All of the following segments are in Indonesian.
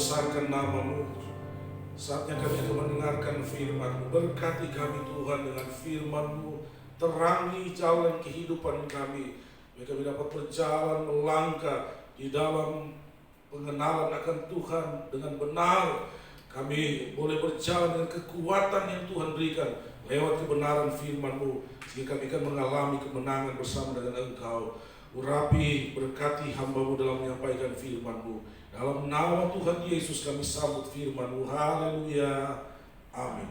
membesarkan nama-Mu. Saatnya kami akan mendengarkan firman-Mu. Berkati kami Tuhan dengan firman-Mu. Terangi jalan kehidupan kami. Biar kami dapat berjalan melangkah di dalam pengenalan akan Tuhan dengan benar. Kami boleh berjalan dengan kekuatan yang Tuhan berikan lewat kebenaran firman-Mu, sehingga kami akan mengalami kemenangan bersama dengan Engkau. Urapi, berkati hamba-Mu dalam menyampaikan firman-Mu. Dalam nama Tuhan Yesus kami sambut firman-Mu. Haleluya. Amin.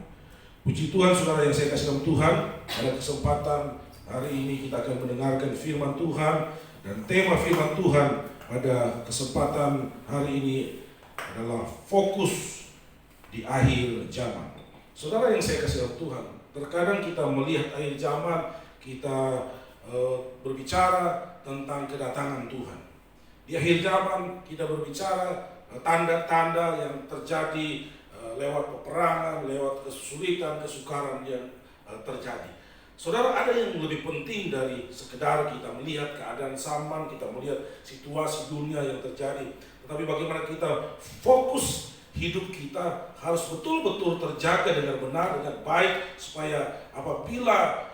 Puji Tuhan, saudara yang saya kasih dalam Tuhan. Pada kesempatan hari ini kita akan mendengarkan firman Tuhan. Dan tema firman Tuhan pada kesempatan hari ini adalah fokus di akhir zaman. Saudara yang saya kasih dalam Tuhan, terkadang kita melihat akhir zaman, kita berbicara tentang kedatangan Tuhan. Di akhir zaman kita berbicara tanda-tanda yang terjadi lewat peperangan, lewat kesulitan, kesukaran yang terjadi. Saudara, ada yang lebih penting dari sekedar kita melihat keadaan zaman, kita melihat situasi dunia yang terjadi. Tetapi bagaimana kita fokus hidup kita harus betul-betul terjaga dengan benar, dengan baik, supaya apabila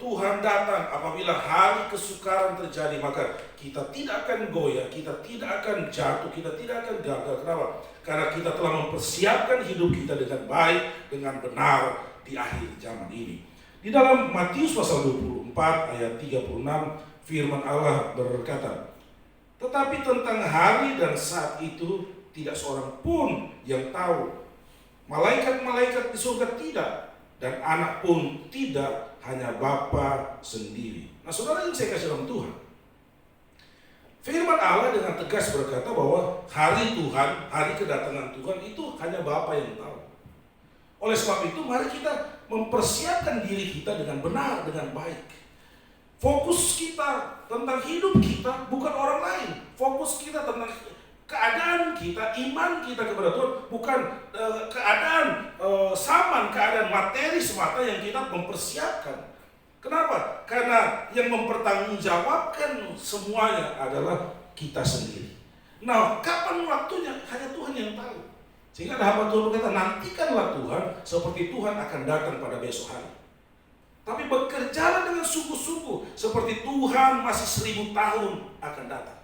Tuhan datang, apabila hari kesukaran terjadi, maka kita tidak akan goyah, kita tidak akan jatuh, kita tidak akan gagal. Kenapa? Karena kita telah mempersiapkan hidup kita dengan baik, dengan benar di akhir zaman ini. Di dalam Matius pasal 24 ayat 36 firman Allah berkata, "Tetapi tentang hari dan saat itu tidak seorang pun yang tahu, malaikat-malaikat di surga tidak, dan anak pun tidak, hanya Bapa sendiri." Nah, saudara yang saya kasih dalam Tuhan, firman Allah dengan tegas berkata bahwa hari Tuhan, hari kedatangan Tuhan itu hanya Bapa yang tahu. Oleh sebab itu, mari kita mempersiapkan diri kita dengan benar, dengan baik. Fokus kita tentang hidup kita bukan orang lain. Fokus kita tentang keadaan kita, iman kita kepada Tuhan, bukan keadaan zaman, keadaan materi semata yang kita mempersiapkan. Kenapa? Karena yang mempertanggungjawabkan semuanya adalah kita sendiri. Nah, kapan waktunya? Hanya Tuhan yang tahu. Sehingga ada hamba Tuhan berkata, nantikanlah Tuhan seperti Tuhan akan datang pada besok hari. Tapi bekerjalah dengan sungguh-sungguh seperti Tuhan masih 1000 tahun akan datang.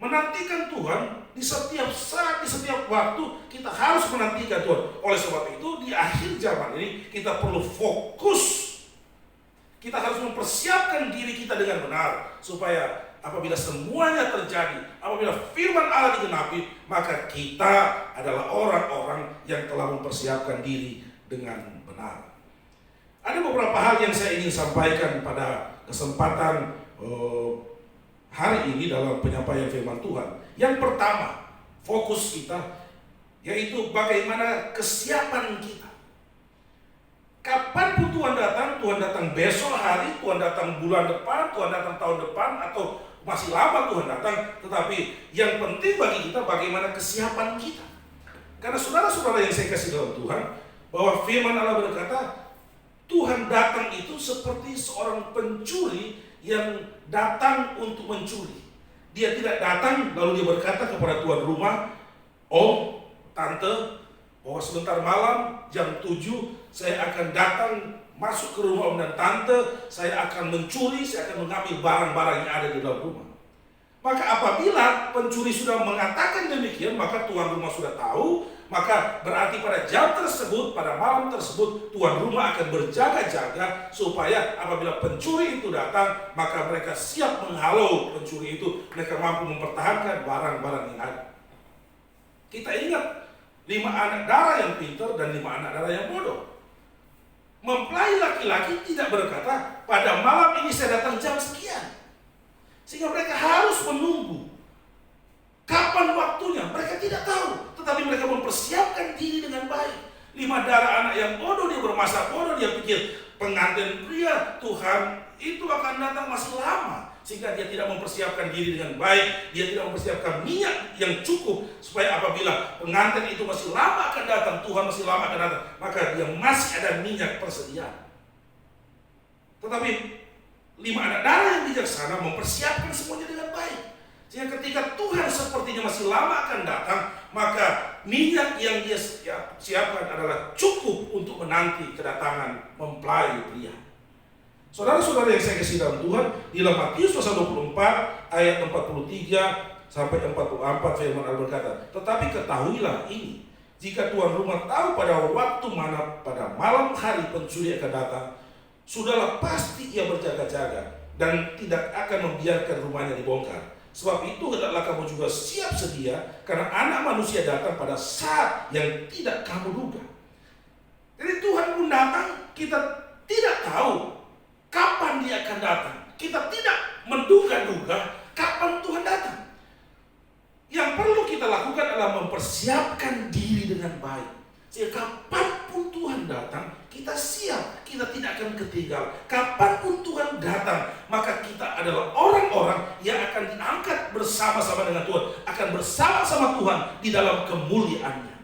Menantikan Tuhan di setiap saat, di setiap waktu kita harus menantikan Tuhan. Oleh sebab itu di akhir zaman ini kita perlu fokus. Kita harus mempersiapkan diri kita dengan benar supaya apabila semuanya terjadi, apabila firman Allah digenapi, maka kita adalah orang-orang yang telah mempersiapkan diri dengan benar. Ada beberapa hal yang saya ingin sampaikan pada kesempatan hari ini dalam penyampaian firman Tuhan. Yang pertama, fokus kita yaitu bagaimana kesiapan kita. Kapanpun Tuhan datang besok hari, Tuhan datang bulan depan, Tuhan datang tahun depan, atau masih lama Tuhan datang, tetapi yang penting bagi kita bagaimana kesiapan kita. Karena saudara-saudara yang saya kasih dalam Tuhan, bahwa firman Allah berkata, Tuhan datang itu seperti seorang pencuri yang datang untuk mencuri. Dia tidak datang lalu dia berkata kepada tuan rumah, "Om, tante, bahwa sebentar malam jam 7 saya akan datang masuk ke rumah om dan tante, saya akan mencuri, saya akan mengambil barang-barang yang ada di dalam rumah." Maka apabila pencuri sudah mengatakan demikian, maka tuan rumah sudah tahu, maka berarti pada jam tersebut, pada malam tersebut, tuan rumah akan berjaga-jaga supaya apabila pencuri itu datang, maka mereka siap menghalau pencuri itu, mereka mampu mempertahankan barang-barang yang ada. Kita ingat 5 anak dara yang pintar dan 5 anak dara yang bodoh. Mempelai laki-laki tidak berkata, "Pada malam ini saya datang jam sekian." Sehingga mereka harus menunggu kapan waktunya, mereka tidak tahu. Tetapi mereka mempersiapkan diri dengan baik. 5 dara anak yang bodoh, dia bermasa bodoh, dia pikir pengantin pria Tuhan itu akan datang masih lama. Sehingga dia tidak mempersiapkan diri dengan baik, dia tidak mempersiapkan minyak yang cukup supaya apabila pengantin itu masih lama akan datang, Tuhan masih lama akan datang, maka dia masih ada minyak persediaan. Tetapi 5 anak dara yang bijaksana mempersiapkan semuanya dengan baik. Sehingga ketika Tuhan sepertinya masih lama akan datang, maka minyak yang dia siapkan adalah cukup untuk menanti kedatangan mempelai pria. Saudara-saudara yang saya kasih dalam Tuhan, di dalam Matius pasal 24 ayat 43 sampai 44 firman Allah berkata, tetapi ketahuilah ini, jika tuan rumah tahu pada waktu mana pada malam hari pencuri akan datang, sudahlah pasti ia berjaga-jaga dan tidak akan membiarkan rumahnya dibongkar. Sebab itu hendaklah kamu juga siap sedia, karena Anak Manusia datang pada saat yang tidak kamu duga. Jadi Tuhan pun datang, kita tidak tahu kapan dia akan datang. Kita tidak menduga-duga kapan Tuhan datang. Yang perlu kita lakukan adalah mempersiapkan diri dengan baik, sehingga kapanpun Tuhan datang, kita siap, kita tidak akan ketinggalan. Kapanpun Tuhan datang, maka kita adalah orang-orang yang akan diangkat bersama-sama dengan Tuhan, akan bersama-sama Tuhan di dalam kemuliaannya.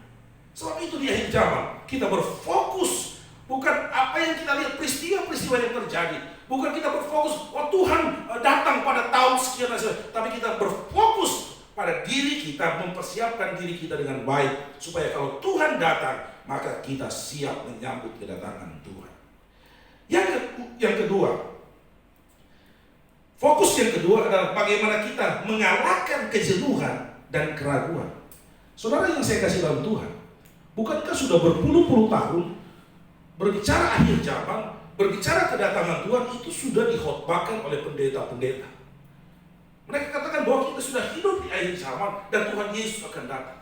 Sebab itu di akhir zaman kita berfokus bukan apa yang kita lihat, peristiwa-peristiwa yang terjadi. Bukan kita berfokus, oh Tuhan datang pada tahun sekian, tapi kita berfokus pada diri kita, mempersiapkan diri kita dengan baik, supaya kalau Tuhan datang, maka kita siap menyambut kedatangan Tuhan. Yang kedua, fokus yang kedua adalah bagaimana kita mengalahkan kejenuhan dan keraguan. Saudara yang saya kasih dalam Tuhan, bukankah sudah berpuluh-puluh tahun berbicara akhir zaman, berbicara kedatangan Tuhan, itu sudah dikhotbahkan oleh pendeta-pendeta. Mereka katakan bahwa kita sudah hidup di akhir zaman dan Tuhan Yesus akan datang.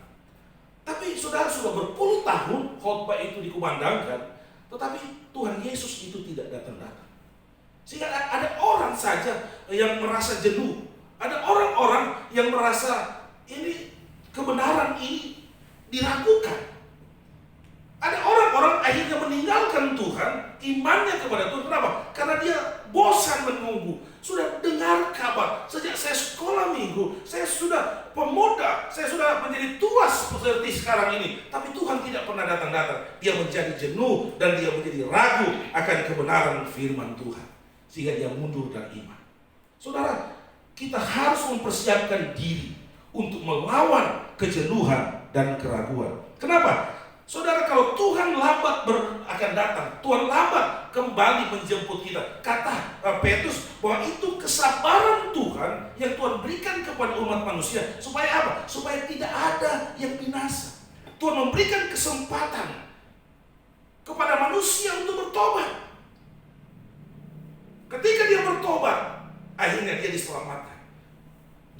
Tapi saudara, sudah berpuluh tahun khotbah itu dikumandangkan, tetapi Tuhan Yesus itu tidak datang-datang. Sehingga ada orang saja yang merasa jenuh. Ada orang-orang yang merasa ini kebenaran ini diragukan. Ada orang-orang akhirnya meninggalkan Tuhan, imannya kepada Tuhan. Kenapa? Karena dia bosan menunggu. Sudah dengar kabar, sejak saya sekolah minggu, saya sudah pemuda, saya sudah menjadi tua seperti sekarang ini, tapi Tuhan tidak pernah datang-datang. Dia menjadi jenuh dan dia menjadi ragu akan kebenaran firman Tuhan, sehingga dia mundur dari iman. Saudara, kita harus mempersiapkan diri untuk melawan kejenuhan dan keraguan. Kenapa? Saudara, kalau Tuhan lambat akan datang, Tuhan lambat kembali menjemput kita. Kata Petrus bahwa itu kesabaran Tuhan yang Tuhan berikan kepada umat manusia. Supaya apa? Supaya tidak ada yang binasa. Tuhan memberikan kesempatan kepada manusia untuk bertobat. Ketika dia bertobat, akhirnya dia diselamatkan.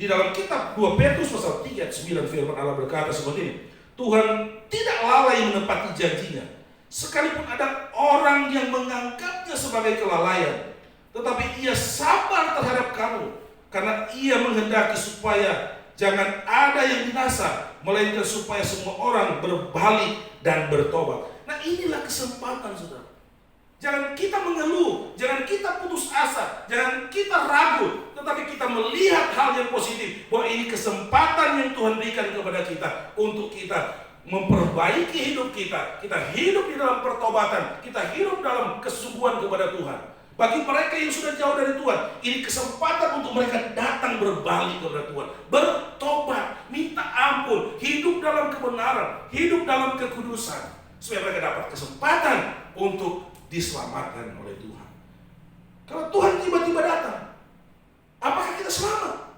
Di dalam kitab 2 Petrus pasal 3 ayat 9 firman Allah berkata seperti ini, Tuhan tidak lalai menepati janjinya, sekalipun ada orang yang menganggapnya sebagai kelalaian, tetapi ia sabar terhadap kamu, karena ia menghendaki supaya jangan ada yang binasa, melainkan supaya semua orang berbalik dan bertobat. Nah, inilah kesempatan, saudara. Jangan kita mengeluh, jangan kita putus asa, jangan kita ragu, tetapi kita melihat hal yang positif, bahwa ini kesempatan yang Tuhan berikan kepada kita untuk kita memperbaiki hidup kita. Kita hidup di dalam pertobatan, kita hidup dalam kesungguhan kepada Tuhan. Bagi mereka yang sudah jauh dari Tuhan, ini kesempatan untuk mereka datang berbalik kepada Tuhan, bertobat, minta ampun, hidup dalam kebenaran, hidup dalam kekudusan, supaya mereka dapat kesempatan untuk diselamatkan oleh Tuhan. Kalau Tuhan tiba-tiba datang, apakah kita selamat?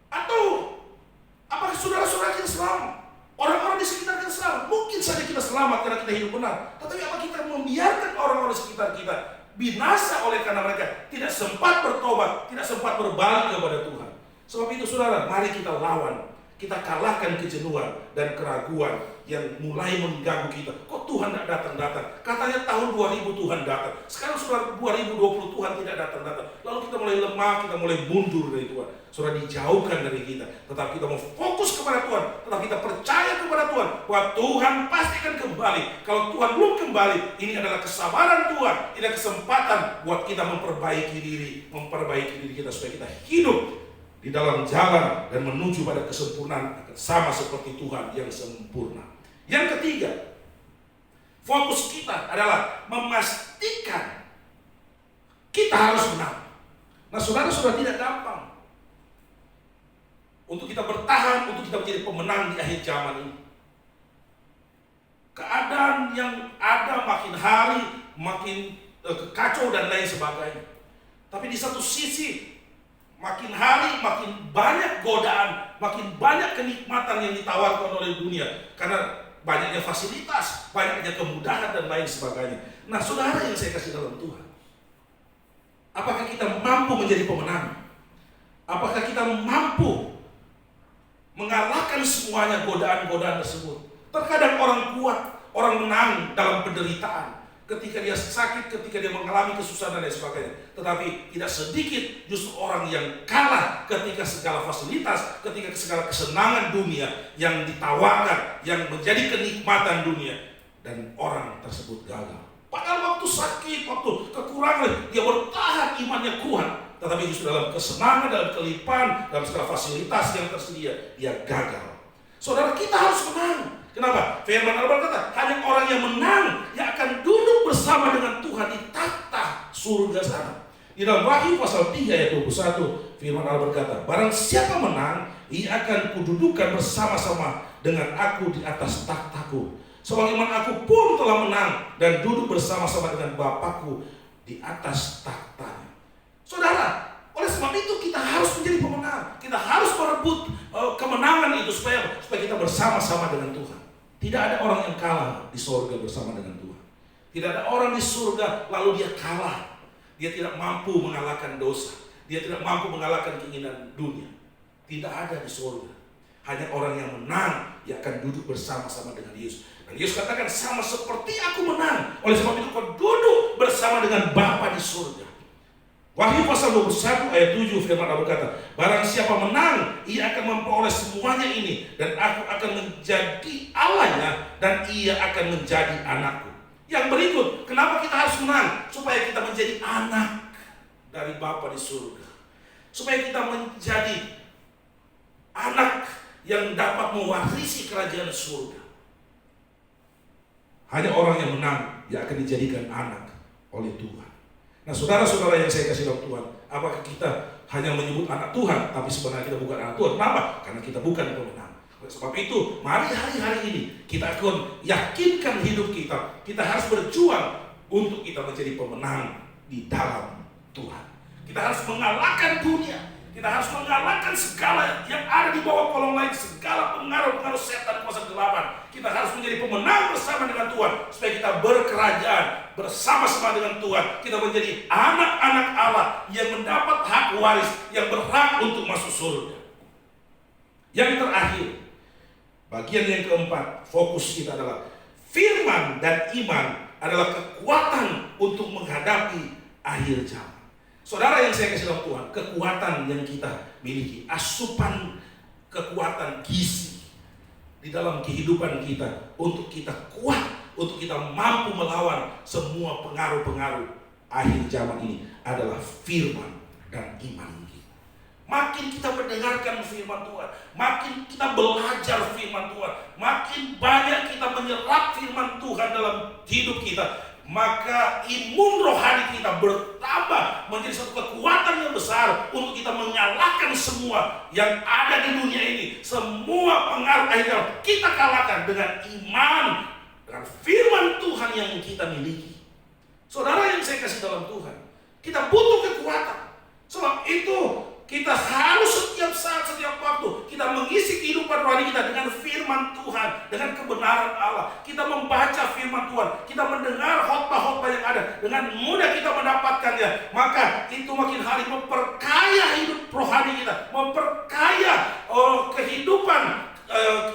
Atau apakah saudara-saudara kita selamat? Orang-orang di sekitar kita selamat? Mungkin saja kita selamat karena kita hidup benar. Tetapi apa kita membiarkan orang-orang di sekitar kita binasa oleh karena mereka tidak sempat bertobat, tidak sempat berbalik kepada Tuhan? Sebab itu saudara, mari kita lawan. Kita kalahkan kejenuhan dan keraguan yang mulai mengganggu kita. Kok Tuhan tidak datang-datang? Katanya tahun 2000 Tuhan datang. Sekarang sudah 2020 Tuhan tidak datang-datang. Lalu kita mulai lemah, kita mulai mundur dari Tuhan. Sudah dijauhkan dari kita. Tetapi kita mau fokus kepada Tuhan. Tetapi kita percaya kepada Tuhan bahwa Tuhan pasti akan kembali. Kalau Tuhan belum kembali, ini adalah kesabaran Tuhan. Ini adalah kesempatan buat kita memperbaiki diri kita supaya kita hidup di dalam jalan dan menuju pada kesempurnaan sama seperti Tuhan yang sempurna. Yang ketiga, fokus kita adalah memastikan kita harus menang. Nah, saudara, sudah tidak gampang untuk kita bertahan, untuk kita menjadi pemenang di akhir zaman ini. Keadaan yang ada makin hari makin kacau dan lain sebagainya. Tapi di satu sisi makin hari makin banyak godaan, makin banyak kenikmatan yang ditawarkan oleh dunia karena banyaknya fasilitas, banyaknya kemudahan dan lain sebagainya. Nah, saudara yang saya kasih dalam Tuhan, apakah kita mampu menjadi pemenang? Apakah kita mampu mengalahkan semuanya godaan-godaan tersebut? Terkadang orang kuat, orang menang dalam penderitaan, ketika dia sakit, ketika dia mengalami kesusahan dan lain sebagainya. Tetapi tidak sedikit justru orang yang kalah ketika segala fasilitas, ketika segala kesenangan dunia yang ditawarkan, yang menjadi kenikmatan dunia, dan orang tersebut gagal. Padahal waktu sakit, waktu kekurangan, dia bertahan, imannya kuat. Tetapi justru dalam kesenangan, dalam kelimpahan, dalam segala fasilitas yang tersedia, dia gagal. Saudara, kita harus menang. Kenapa? Firman Allah berkata, hanya orang yang menang yang akan duduk bersama dengan Tuhan di takhta surga sana. Di dalam Wahyu pasal 3 ayat 21, firman Allah berkata, barang siapa menang, ia akan kududukan bersama-sama dengan aku di atas takhtaku. Sebagaimana aku pun telah menang dan duduk bersama-sama dengan Bapakku di atas takhtanya. Saudara, oleh sebab itu kita harus menjadi pemenang. Kita harus merebut kemenangan itu supaya kita bersama-sama dengan Tuhan. Tidak ada orang yang kalah di surga bersama dengan Tuhan. Tidak ada orang di surga lalu dia kalah. Dia tidak mampu mengalahkan dosa. Dia tidak mampu mengalahkan keinginan dunia. Tidak ada di surga. Hanya orang yang menang yang akan duduk bersama-sama dengan Yesus. Dan Yesus katakan, sama seperti aku menang, oleh sebab itu kau duduk bersama dengan Bapa di surga. Wahyu pasal 21 ayat 7 firman Allah berkata, barang siapa menang, ia akan memperoleh semuanya ini, dan aku akan menjadi Allahnya, dan ia akan menjadi anakku. Yang berikut, kenapa kita harus menang? Supaya kita menjadi anak dari Bapa di surga. Supaya kita menjadi anak yang dapat mewarisi kerajaan surga. Hanya orang yang menang yang akan dijadikan anak oleh Tuhan. Nah, saudara-saudara yang saya kasih dalam Tuhan, apakah kita hanya menyebut anak Tuhan, tapi sebenarnya kita bukan anak Tuhan? Kenapa? Karena kita bukan pemenang. Oleh sebab itu, mari hari-hari ini kita akan yakinkan hidup kita. Kita harus berjuang untuk kita menjadi pemenang di dalam Tuhan. Kita harus mengalahkan dunia. Kita harus mengalahkan segala yang ada di bawah kolong langit, segala pengaruh-pengaruh setan kuasa kegelapan. Kita harus menjadi pemenang bersama dengan Tuhan, supaya kita berkerajaan bersama-sama dengan Tuhan. Kita menjadi anak-anak Allah yang mendapat hak waris, yang berhak untuk masuk surga. Yang terakhir, bagian yang keempat, fokus kita adalah firman dan iman adalah kekuatan untuk menghadapi akhir zaman. Saudara yang saya kasih dalam Tuhan, kekuatan yang kita miliki, asupan kekuatan gizi di dalam kehidupan kita untuk kita kuat, untuk kita mampu melawan semua pengaruh-pengaruh akhir zaman ini adalah firman dan iman kita. Makin kita mendengarkan firman Tuhan, makin kita belajar firman Tuhan, makin banyak kita menyerap firman Tuhan dalam hidup kita, maka imun rohani kita bertambah menjadi satu kekuatan yang besar untuk kita mengalahkan semua yang ada di dunia ini. Semua pengaruh akhirnya kita kalahkan dengan iman, dengan firman Tuhan yang kita miliki. Saudara yang saya kasih dalam Tuhan, kita butuh kekuatan. Sebab itu kita harus setiap saat, setiap waktu kita mengisi kehidupan rohani kita dengan firman Tuhan, dengan kebenaran Allah. Kita membaca firman Tuhan, kita mendengar khotbah-khotbah yang ada, dengan mudah kita mendapatkannya. Maka itu makin hari memperkaya hidup rohani kita, memperkaya kehidupan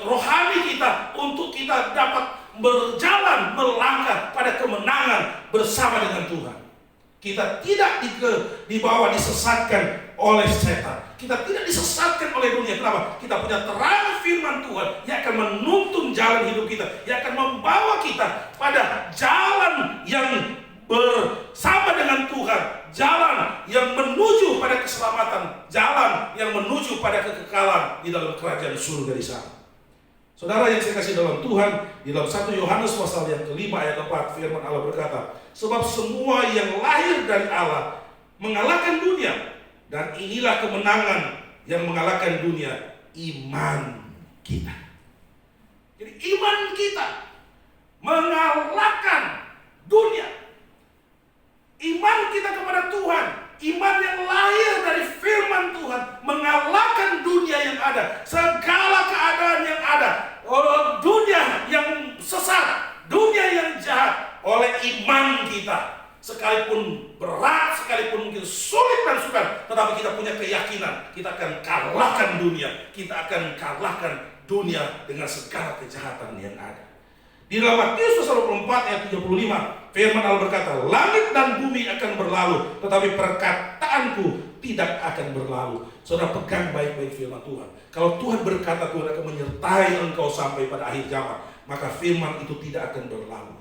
rohani kita, untuk kita dapat berjalan, melangkah pada kemenangan bersama dengan Tuhan. Kita tidak dibawa disesatkan oleh setan. Kita tidak disesatkan oleh dunia. Kenapa? Kita punya terang firman Tuhan yang akan menuntun jalan hidup kita, yang akan membawa kita pada jalan yang bersama dengan Tuhan, jalan yang menuju pada keselamatan, jalan yang menuju pada kekekalan di dalam kerajaan surga di sana. Saudara yang saya kasih dalam Tuhan, di dalam 1 Yohanes pasal yang kelima ayat 4 firman Allah berkata, sebab semua yang lahir dari Allah mengalahkan dunia, dan inilah kemenangan yang mengalahkan dunia, iman kita. Jadi iman kita mengalahkan dunia. Iman kita kepada Tuhan, iman yang lahir dari firman Tuhan, mengalahkan dunia yang ada, segala keadaan yang ada, dunia yang sesat, dunia yang jahat, oleh iman kita. Sekalipun berat, sekalipun mungkin sulit dan sukar, tetapi kita punya keyakinan, kita akan kalahkan dunia, kita akan kalahkan dunia dengan segala kejahatan yang ada. Di dalam Matius 24 ayat 35, firman Allah berkata, langit dan bumi akan berlalu, tetapi perkataanku tidak akan berlalu. Saudara, pegang baik-baik firman Tuhan. Kalau Tuhan berkata Tuhan akan menyertai engkau sampai pada akhir zaman, maka firman itu tidak akan berlalu.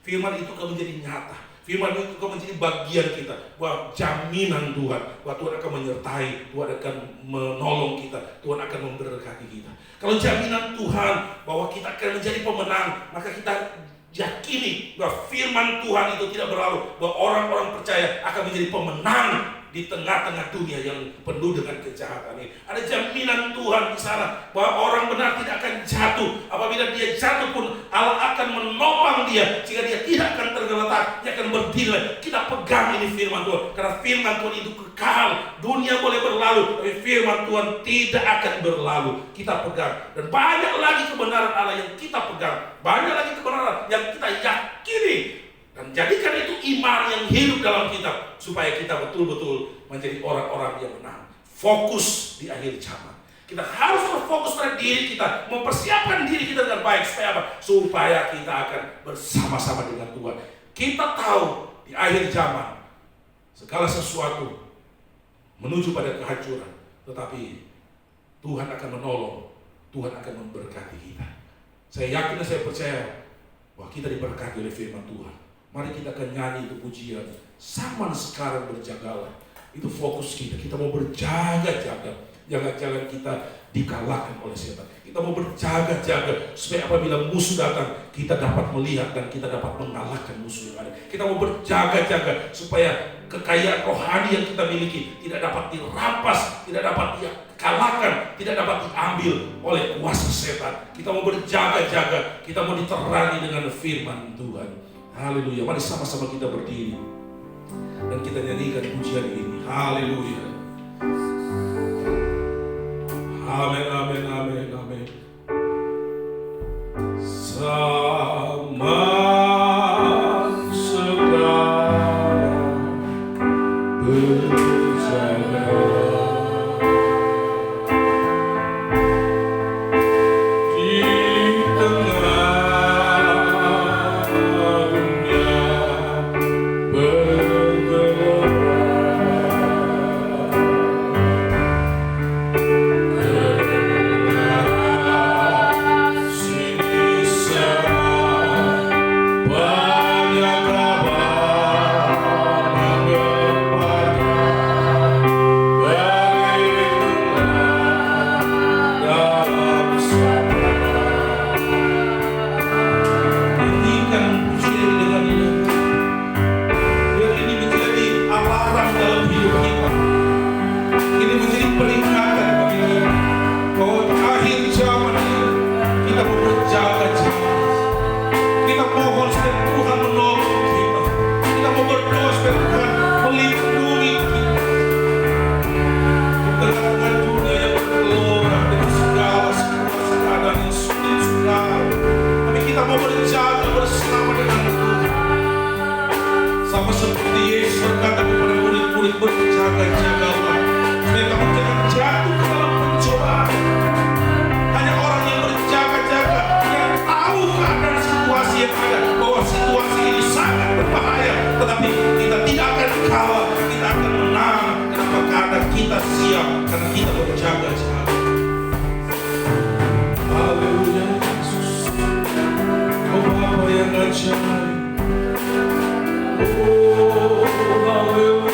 Firman itu akan menjadi nyata. Firman itu akan menjadi bagian kita, bahwa jaminan Tuhan, bahwa Tuhan akan menyertai, Tuhan akan menolong kita, Tuhan akan memberkati kita. Kalau jaminan Tuhan bahwa kita akan menjadi pemenang, maka kita yakini bahwa firman Tuhan itu tidak berlalu, bahwa orang-orang percaya akan menjadi pemenang di tengah-tengah dunia yang penuh dengan kejahatan ini. Ada jaminan Tuhan di sana bahwa orang benar tidak akan jatuh. Apabila dia jatuh pun Allah akan menopang dia sehingga dia tidak akan tergeletak, dia akan berdiri. Kita pegang ini firman Tuhan, karena firman Tuhan itu kekal. Dunia boleh berlalu, tapi firman Tuhan tidak akan berlalu. Kita pegang, dan banyak lagi kebenaran Allah yang kita pegang, banyak lagi kebenaran yang kita yakini. Dan jadikan itu iman yang hidup dalam kita, supaya kita betul-betul menjadi orang-orang yang menang. Fokus di akhir zaman. Kita harus berfokus pada diri kita, mempersiapkan diri kita dengan baik. Supaya apa? Supaya kita akan bersama-sama dengan Tuhan. Kita tahu di akhir zaman segala sesuatu menuju pada kehancuran, tetapi Tuhan akan menolong, Tuhan akan memberkati kita. Saya yakin dan saya percaya bahwa kita diberkati oleh firman Tuhan. Mari kita akan nyanyi itu pujian, zaman sekarang berjagalah. Itu fokus kita. Kita mau berjaga-jaga. Jangan-jangan kita dikalahkan oleh setan. Kita mau berjaga-jaga supaya apabila musuh datang, kita dapat melihat dan kita dapat mengalahkan musuh yang ada. Kita mau berjaga-jaga supaya kekayaan rohani yang kita miliki tidak dapat dirampas, tidak dapat dikalahkan, tidak dapat diambil oleh kuasa setan. Kita mau berjaga-jaga. Kita mau diterangi dengan firman Tuhan. Haleluya. Mari sama-sama kita berdiri dan kita nyanyikan pujian ini. Haleluya. Amin, amin, amin, amin. Zaman sekarang berjaga di tengah berjaga-jagalah supaya kamu jangan jatuh ke dalam pencobaan. Hanya orang yang berjaga-jaga yang tahu keadaan situasi yang ada, bahwa situasi ini sangat berbahaya, tetapi kita tidak akan kalah, kita akan menang. Kenapa? Karena kita siap, karena kita berjaga-jaga. Haleluya Yesus, oh Bapa yang ajaib. Oh haleluya.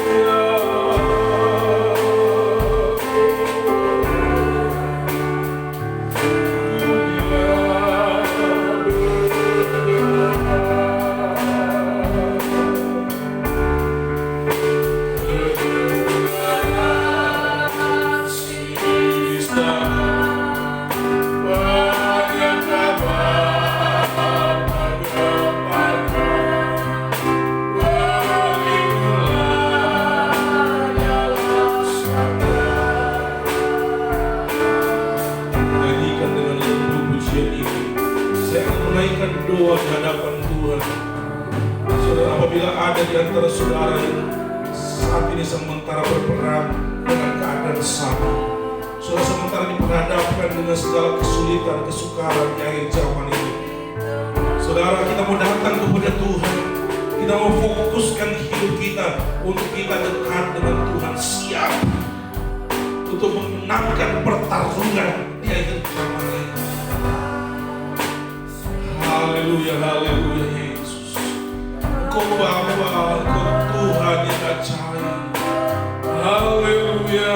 Saya akan menaikkan doa di hadapan Tuhan. Saudara, apabila ada di antara saudara yang saat ini sementara berperang dengan keadaan sama, saudara sementara diperhadapkan dengan segala kesulitan, kesukaran di akhir zaman ini, saudara, kita mau datang kepada Tuhan. Kita mau fokuskan hidup kita untuk kita dekat dengan Tuhan, siap untuk memenangkan pertarungan di akhir zaman ini. Haleluya, haleluya Yesus. Engkau Bapa, Engkau Tuhan yang ajaib. Haleluya.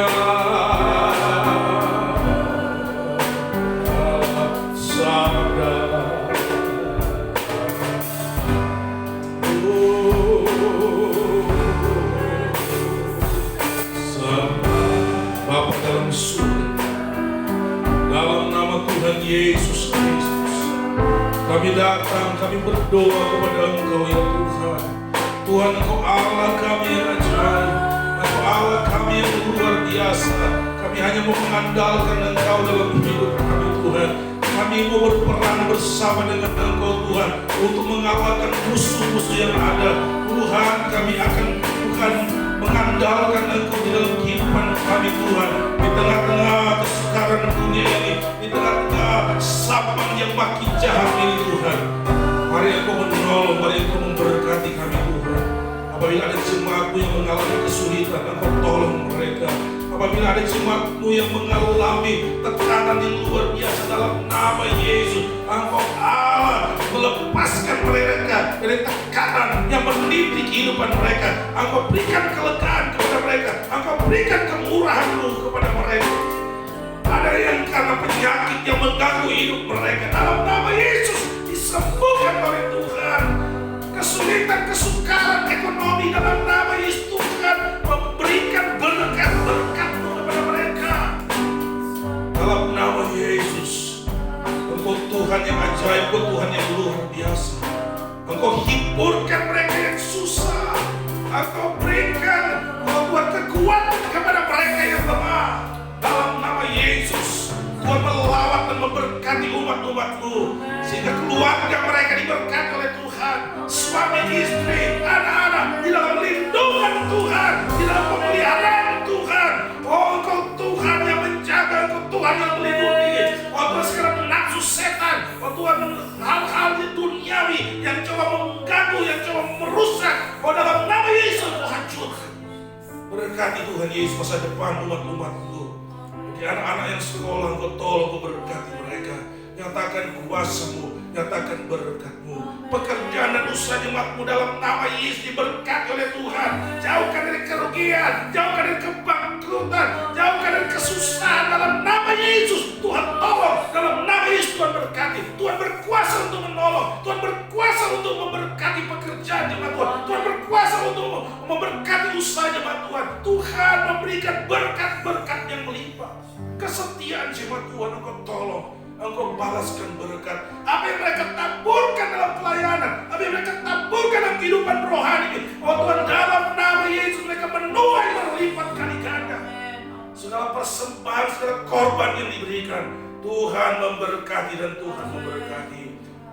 Yesus Kristus, kami datang, kami berdoa kepada Engkau ya Tuhan. Tuhan, Engkau Allah kami yang ajaib, Engkau Allah kami yang luar biasa. Kami hanya mau mengandalkan Engkau dalam hidup kami Tuhan. Kami mau berperang bersama dengan Engkau Tuhan untuk mengalahkan musuh-musuh yang ada. Tuhan, kami akan bukan mengandalkan Engkau di dalam kehidupan kami Tuhan, di tengah-tengah kesukaran dunia ini, di tengah-tengah zaman yang makin jahat ini Tuhan. Mari Engkau menolong, mari Engkau memberkati kami Tuhan. Apabila ada jemaat-Mu yang mengalami kesulitan, Engkau tolong mereka. Apabila ada jemaat-Mu yang mengalami tekanan yang luar biasa, dalam nama Yesus, Engkau Allah melepaskan mereka dari tekanan yang menindih kehidupan mereka. Engkau berikan kelegaan kepada mereka, Engkau berikan kemurahan-Mu kepada mereka. Ada yang karena penyakit yang mengganggu hidup mereka, dalam nama Yesus disembuhkan oleh Tuhan. Kesulitan, kesukaran ekonomi, dalam nama Yesus Tuhan memberikan berkat-berkat-Mu kepada mereka. Dalam nama Yesus, Engkau Tuhan yang ajaib, Engkau Tuhan yang luar biasa. Engkau hiburkan mereka yang susah. Engkau berikan, Tuhan, kekuatan kepada mereka yang lemah. Dalam nama Yesus, Tuhan melawat dan memberkati umat-umat-Mu, sehingga keluarga mereka diberkati oleh Tuhan. Suami istri, anak-anak di dalam lindungan Tuhan, di dalam pemeliharaan Tuhan. Oh, Engkau Tuhan yang menjaga, Engkau Tuhan yang melindungi. Oh Tuhan, sekarang nafsu setan, oh Tuhan, hal-hal duniawi yang coba mengganggu, yang coba merusak, oh dalam nama Yesus Engkau hancurkan. Berkati Tuhan Yesus masa depan umat-umat-Mu. Bagi anak-anak yang sekolah, Engkau tolong, Engkau berkati mereka. Nyatakan kuasa-Mu, nyatakan berkat-Mu. Pekerjaan dan usaha jemaat-Mu dalam nama Yesus diberkati oleh Tuhan. Jauhkan dari kerugian, jauhkan dari kebangkrutan, jauhkan dari kesusahan dalam nama Yesus. Tuhan tolong, dalam nama Yesus Tuhan berkati. Tuhan berkuasa untuk menolong, Tuhan berkuasa untuk memberkati pekerjaan jemaat Tuhan. Tuhan berkuasa untuk memberkati usaha jemaat Tuhan. Tuhan memberikan berkat-berkat yang melimpah. Kesetiaan jemaat Tuhan Engkau tolong, Engkau balaskan berkat. Apa yang mereka taburkan dalam pelayanan, apa yang mereka taburkan dalam kehidupan rohani ini, oh Tuhan, dalam nama Yesus mereka menuai berlipat kali ganda. Segala persembahan, segala korban yang diberikan, Tuhan memberkati dan Tuhan memberkati.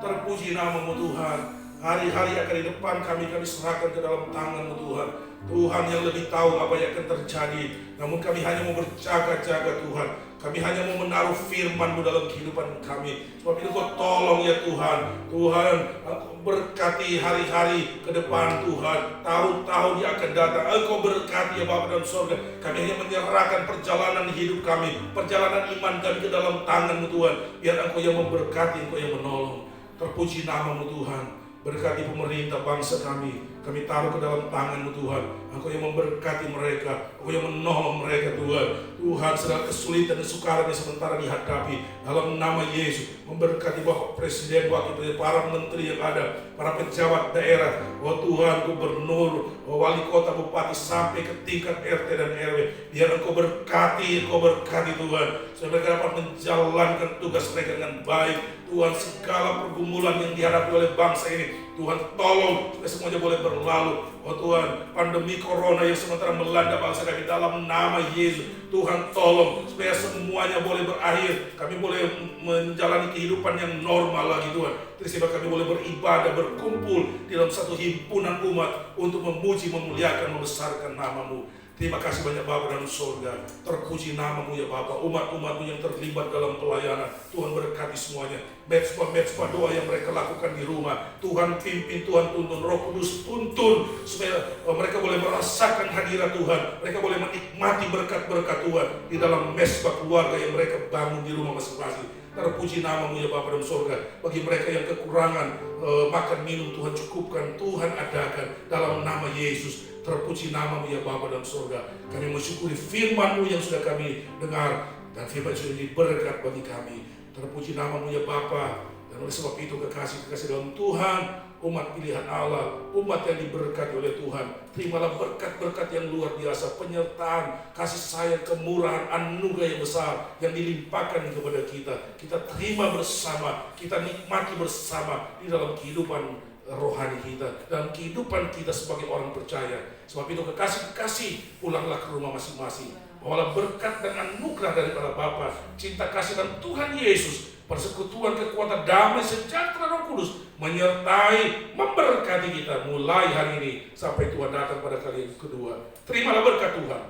Terpuji nama-Mu Tuhan. Hari-hari akan di depan kami serahkan ke dalam tangan-Mu Tuhan. Tuhan yang lebih tahu apa yang akan terjadi. Namun kami hanya mau berjaga-jaga Tuhan. Kami hanya mau menaruh firman-Mu dalam kehidupan kami. Sebab itu Kau tolong ya Tuhan. Tuhan, Engkau berkati hari-hari ke depan Tuhan. Tahun-tahun yang akan datang, Engkau berkati ya Bapa dalam surga. Kami hanya menyerahkan perjalanan hidup kami, perjalanan iman kami ke dalam tangan-Mu Tuhan. Biar Engkau yang memberkati, Engkau yang menolong. Terpuji nama-Mu Tuhan. Berkati pemerintah bangsa kami taruh ke dalam tangan-Mu Tuhan. Engkau yang memberkati mereka, Engkau yang menolong mereka Tuhan. Tuhan, segala kesulitan dan sukaran yang sementara dihadapi, dalam nama Yesus, memberkati Bapak Presiden, Wakil Presiden, para menteri yang ada, para pejabat daerah, oh Tuhan, gubernur, oh wali kota, bupati, sampai ke tingkat RT dan RW. Biar Engkau berkati Tuhan, supaya mereka dapat menjalankan tugas mereka dengan baik. Tuhan, segala pergumulan yang dihadapi oleh bangsa ini, Tuhan tolong supaya semuanya boleh berlalu. Oh Tuhan, pandemi corona yang sementara melanda bangsa kami dalam nama Yesus, Tuhan tolong supaya semuanya boleh berakhir. Kami boleh menjalani kehidupan yang normal lagi Tuhan. Sehingga kami boleh beribadah, berkumpul di dalam satu himpunan umat untuk memuji, memuliakan, membesarkan nama-Mu. Terima kasih banyak Bapa dalam surga. Terpuji nama-Mu ya Bapa. Umat-umat-Mu yang terlibat dalam pelayanan, Tuhan berkati semuanya. Metspa doa yang mereka lakukan di rumah, Tuhan pimpin, Tuhan tuntun, Roh Kudus tuntun supaya mereka boleh merasakan hadirat Tuhan. Mereka boleh menikmati berkat-berkat Tuhan di dalam mesbah keluarga yang mereka bangun di rumah masing-masing. Terpuji nama-Mu ya Bapa dalam surga. Bagi mereka yang kekurangan makan minum, Tuhan cukupkan, Tuhan adakan dalam nama Yesus. Terpuji nama-Mu ya Bapa dalam surga. Kami mensyukuri firman-Mu yang sudah kami dengar, dan firman sudah jadi berkat bagi kami. Terpuji nama-Mu ya Bapa. Dan oleh sebab itu kekasih-kekasih dalam Tuhan, umat pilihan Allah, umat yang diberkati oleh Tuhan, terimalah berkat-berkat yang luar biasa, penyertaan, kasih sayang, kemurahan, anugerah yang besar yang dilimpahkan kepada kita. Kita terima bersama, kita nikmati bersama di dalam kehidupan rohani kita, dalam kehidupan kita sebagai orang percaya. Sebab itu kekasih-kekasih, pulanglah ke rumah masing-masing. Bawalah berkat dan anugerah daripada Bapa, cinta kasih dan Tuhan Yesus, persekutuan, kekuatan, damai, sejahtera Roh Kudus menyertai, memberkati kita mulai hari ini sampai Tuhan datang pada kali yang kedua. Terimalah berkat Tuhan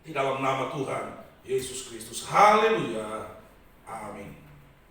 di dalam nama Tuhan Yesus Kristus. Haleluya. Amin.